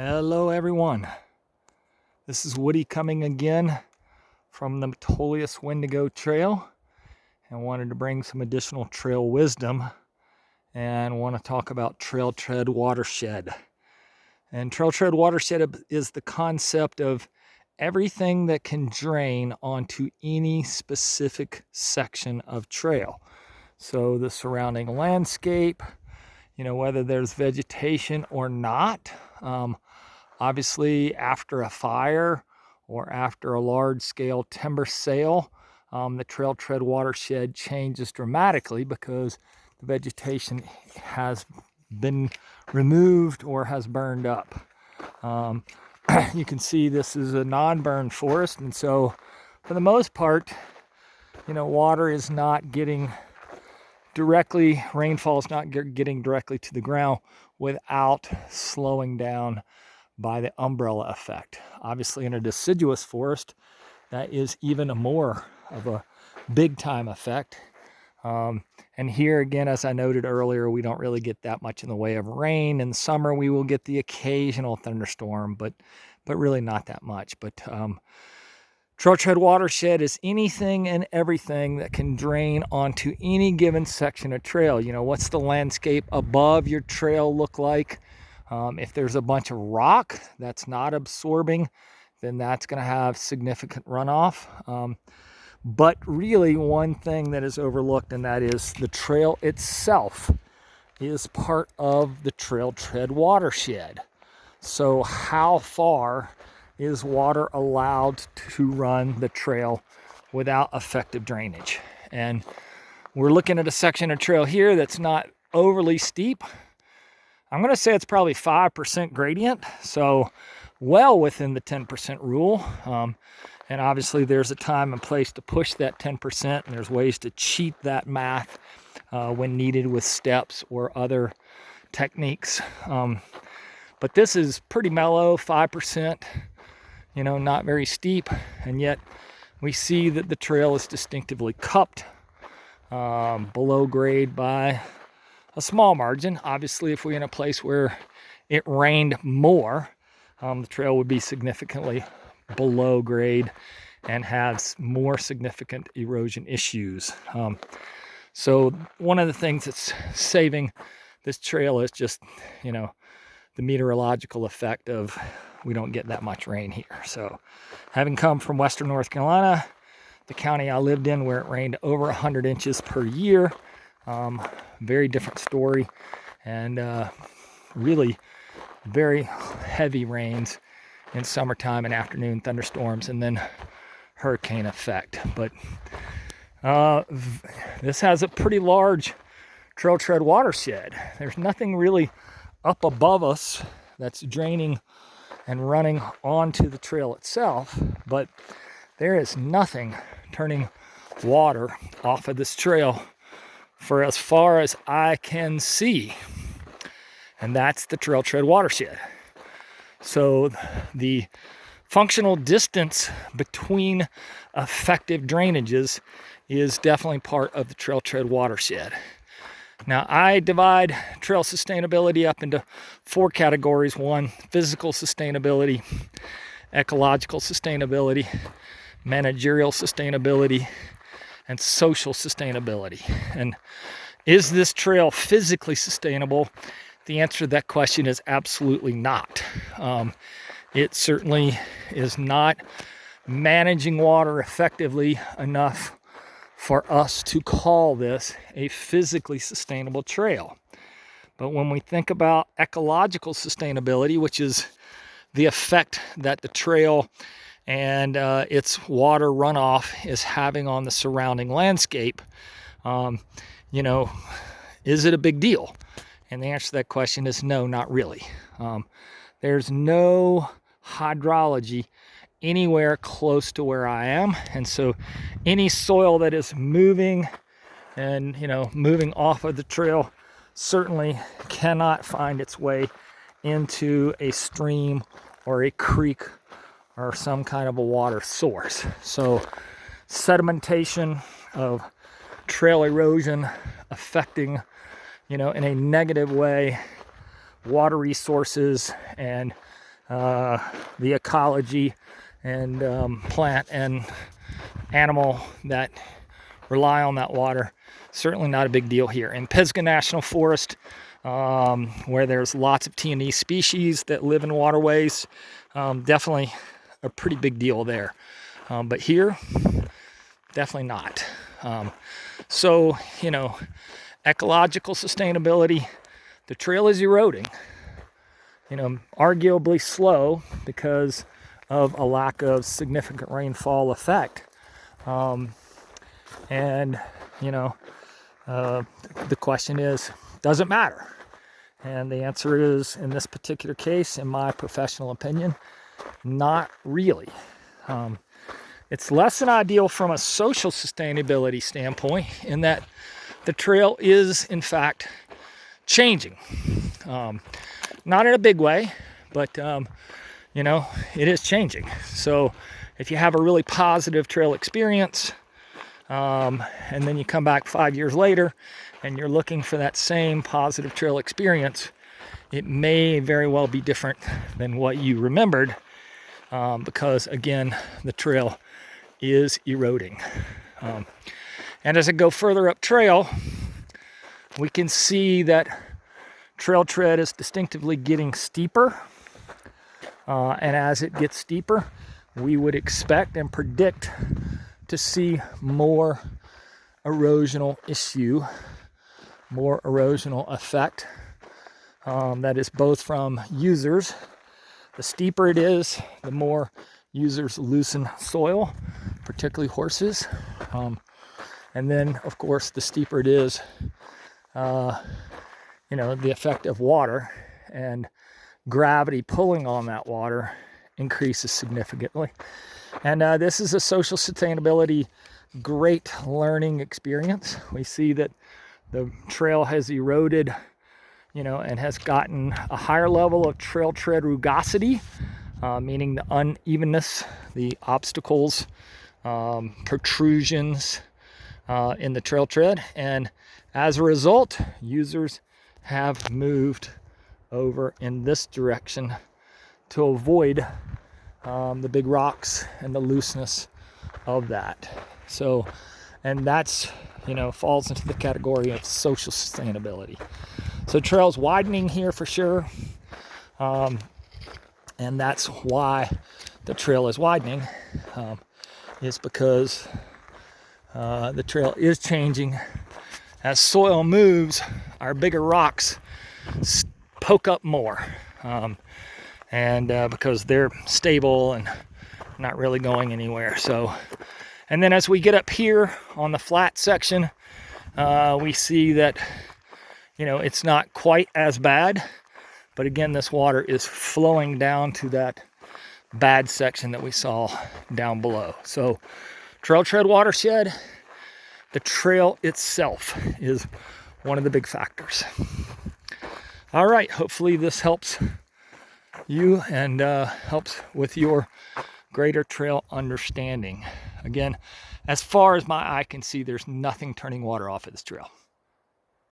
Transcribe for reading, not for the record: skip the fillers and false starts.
Hello everyone, this is Woody coming again from the Metolius Wendigo Trail, and wanted to bring some additional trail wisdom and want to talk about trail tread watershed. And trail tread watershed is the concept of everything that can drain onto any specific section of trail. So the surrounding landscape, whether there's vegetation or not. Obviously, after a fire or after a large-scale timber sale, the trail tread watershed changes dramatically because the vegetation has been removed or has burned up. You can see this is a non-burned forest, and so for the most part, water is not getting directly, rainfall is not getting directly to the ground without slowing down by the umbrella effect. Obviously, in a deciduous forest, that is even more of a big time effect. And here again, as I noted earlier, we don't really get that much in the way of rain. In the summer, we will get the occasional thunderstorm, but really not that much. But trail tread watershed is anything and everything that can drain onto any given section of trail. What's the landscape above your trail look like? If there's a bunch of rock that's not absorbing, then that's going to have significant runoff. But really, one thing that is overlooked, and that is the trail itself is part of the trail tread watershed. So how far is water allowed to run the trail without effective drainage? And we're looking at a section of trail here that's not overly steep. I'm going to say it's probably 5% gradient, so well within the 10% rule. And obviously there's a time and place to push that 10%, and there's ways to cheat that math when needed with steps or other techniques. But this is pretty mellow, 5%, not very steep, and yet we see that the trail is distinctively cupped, below grade by a small margin. Obviously, if we're in a place where it rained more, the trail would be significantly below grade and has more significant erosion issues. So one of the things that's saving this trail is just, the meteorological effect of we don't get that much rain here. So having come from Western North Carolina, the county I lived in where it rained over 100 inches per year, very different story, and really very heavy rains in summertime and afternoon thunderstorms, and then hurricane effect. But this has a pretty large trail tread watershed. There's nothing really up above us that's draining and running onto the trail itself, but there is nothing turning water off of this trail for as far as I can see, and that's the trail tread watershed. So the functional distance between effective drainages is definitely part of the trail tread watershed. Now, I divide trail sustainability up into 4 categories. 1, physical sustainability, ecological sustainability, managerial sustainability, and social sustainability. And is this trail physically sustainable? The answer to that question is absolutely not. It certainly is not managing water effectively enough for us to call this a physically sustainable trail. But when we think about ecological sustainability, which is the effect that the trail and its water runoff is having on the surrounding landscape, is it a big deal? And the answer to that question is no, not really. There's no hydrology anywhere close to where I am, and so any soil that is moving and moving off of the trail certainly cannot find its way into a stream or a creek or some kind of a water source. So sedimentation of trail erosion affecting, in a negative way, water resources and the ecology and plant and animal that rely on that water. Certainly not a big deal here. In Pisgah National Forest, where there's lots of T&E species that live in waterways, definitely a pretty big deal there. But here, definitely not. So, you know, ecological sustainability, the trail is eroding. You know, arguably slow because of a lack of significant rainfall effect. And, you know, the question is, does it matter? And the answer is, in this particular case, in my professional opinion, not really. It's less than ideal from a social sustainability standpoint in that the trail is, in fact, changing. Not in a big way, but, you know, it is changing. So if you have a really positive trail experience, and then you come back 5 years later and you're looking for that same positive trail experience, it may very well be different than what you remembered, because, again, the trail is eroding. And as I go further up trail, we can see that trail tread is distinctively getting steeper. And as it gets steeper, we would expect and predict to see more erosional issue, more erosional effect. That is both from users. The steeper it is, the more users loosen soil, particularly horses. And then, of course, the steeper it is, you know, the effect of water and gravity pulling on that water increases significantly. And this is a social sustainability great learning experience. We see that the trail has eroded, you know, and has gotten a higher level of trail tread rugosity, meaning the unevenness, the obstacles, protrusions in the trail tread. And as a result, users have moved over in this direction to avoid the big rocks and the looseness of that. So, and that's, you know, falls into the category of social sustainability. So trail's widening here for sure. And that's why the trail is widening, is because the trail is changing. As soil moves, our bigger rocks poke up more. And because they're stable and not really going anywhere. So, and then as we get up here on the flat section, we see that, you know, it's not quite as bad, but again, this water is flowing down to that bad section that we saw down below. So, trail tread watershed, the trail itself is one of the big factors. All right, hopefully this helps you and helps with your greater trail understanding. Again, as far as my eye can see, there's nothing turning water off of this trail.